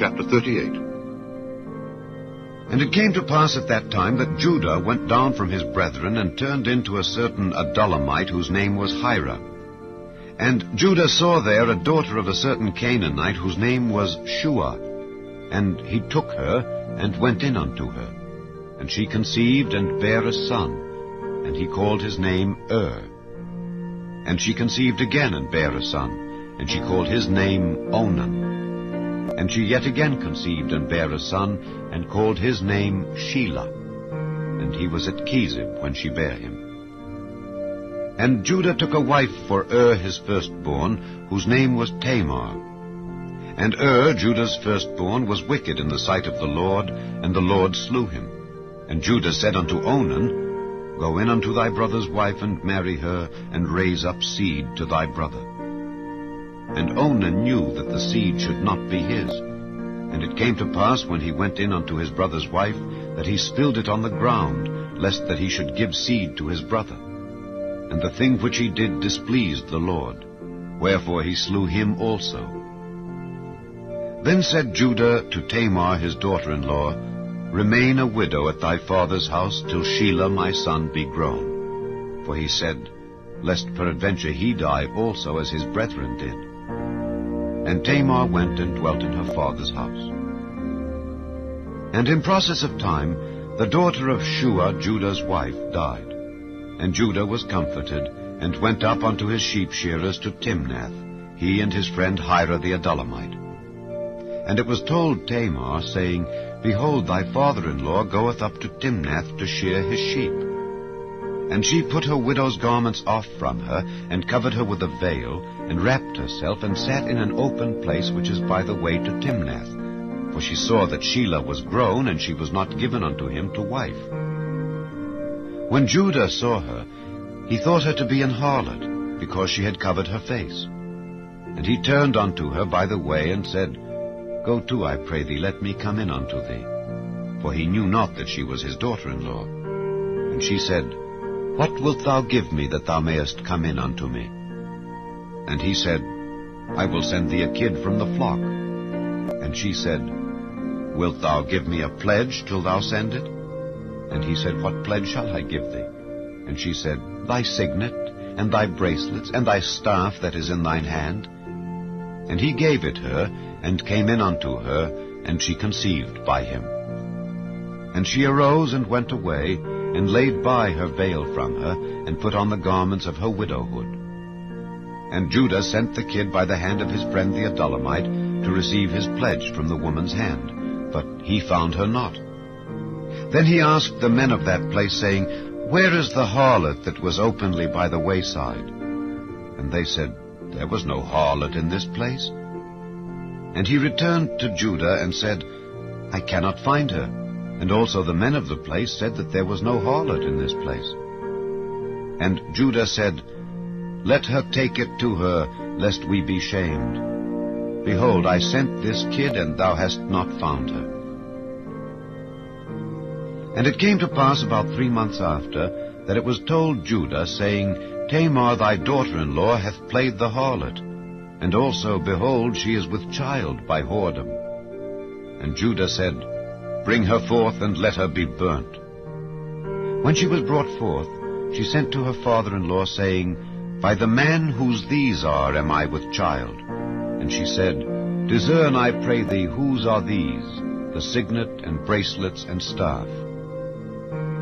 chapter 38. And it came to pass at that time that Judah went down from his brethren and turned into a certain Adullamite whose name was Hira. And Judah saw there a daughter of a certain Canaanite whose name was Shua. And he took her and went in unto her. And she conceived and bare a son, and he called his name And she conceived again and bare a son, and she called his name Onan. And she yet again conceived and bare a son, and called his name Shelah. And he was at Kezib when she bare him. And Judah took a wife for his firstborn, whose name was Tamar. And Judah's firstborn, was wicked in the sight of the Lord, and the Lord slew him. And Judah said unto Onan, Go in unto thy brother's wife, and marry her, and raise up seed to thy brother. And Onan knew that the seed should not be his. And it came to pass, when he went in unto his brother's wife, that he spilled it on the ground, lest that he should give seed to his brother. And the thing which he did displeased the Lord, wherefore he slew him also. Then said Judah to Tamar his daughter-in-law, Remain a widow at thy father's house till Shelah my son be grown. For he said, Lest peradventure he die also as his brethren did. And Tamar went and dwelt in her father's house. And in process of time, the daughter of Shua, Judah's wife, died. And Judah was comforted, and went up unto his sheep shearers to Timnath, he and his friend Hira the Adullamite. And it was told Tamar, saying, Behold, thy father-in-law goeth up to Timnath to shear his sheep. And she put her widow's garments off from her, and covered her with a veil, and wrapped herself, and sat in an open place which is by the way to Timnath. For she saw that Shelah was grown, and she was not given unto him to wife. When Judah saw her, he thought her to be an harlot, because she had covered her face. And he turned unto her by the way, and said, Go to, I pray thee, let me come in unto thee. For he knew not that she was his daughter-in-law. And she said, What wilt thou give me, that thou mayest come in unto me? And he said, I will send thee a kid from the flock. And she said, Wilt thou give me a pledge till thou send it? And he said, What pledge shall I give thee? And she said, Thy signet, and thy bracelets, and thy staff that is in thine hand. And he gave it her, and came in unto her, and she conceived by him. And she arose and went away, and laid by her veil from her, and put on the garments of her widowhood. And Judah sent the kid by the hand of his friend the Adullamite, to receive his pledge from the woman's hand, but he found her not. Then he asked the men of that place, saying, Where is the harlot that was openly by the wayside? And they said, There was no harlot in this place. And he returned to Judah and said, I cannot find her. And also the men of the place said that there was no harlot in this place. And Judah said, Let her take it to her, lest we be shamed. Behold, I sent this kid, and thou hast not found her. And it came to pass about 3 months after, that it was told Judah, saying, Tamar thy daughter-in-law hath played the harlot, and also, behold, she is with child by whoredom. And Judah said, Bring her forth, and let her be burnt. When she was brought forth, she sent to her father-in-law, saying, By the man whose these are am I with child. And she said, Discern, I pray thee, whose are these, the signet, and bracelets, and staff?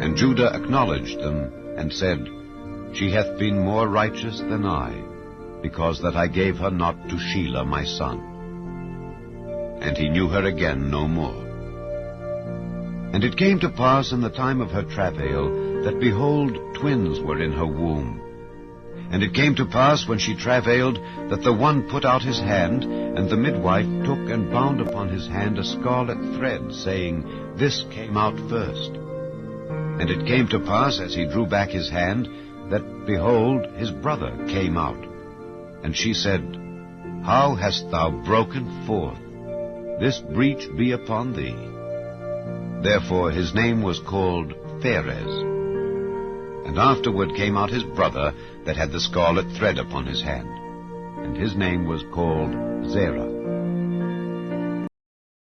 And Judah acknowledged them, and said, She hath been more righteous than I, because that I gave her not to Shelah my son. And he knew her again no more. And it came to pass in the time of her travail, that, behold, twins were in her womb. And it came to pass, when she travailed, that the one put out his hand, and the midwife took and bound upon his hand a scarlet thread, saying, This came out first. And it came to pass, as he drew back his hand, that, behold, his brother came out. And she said, How hast thou broken forth? This breach be upon thee. Therefore his name was called Pharez. And afterward came out his brother that had the scarlet thread upon his hand, and his name was called Zerah.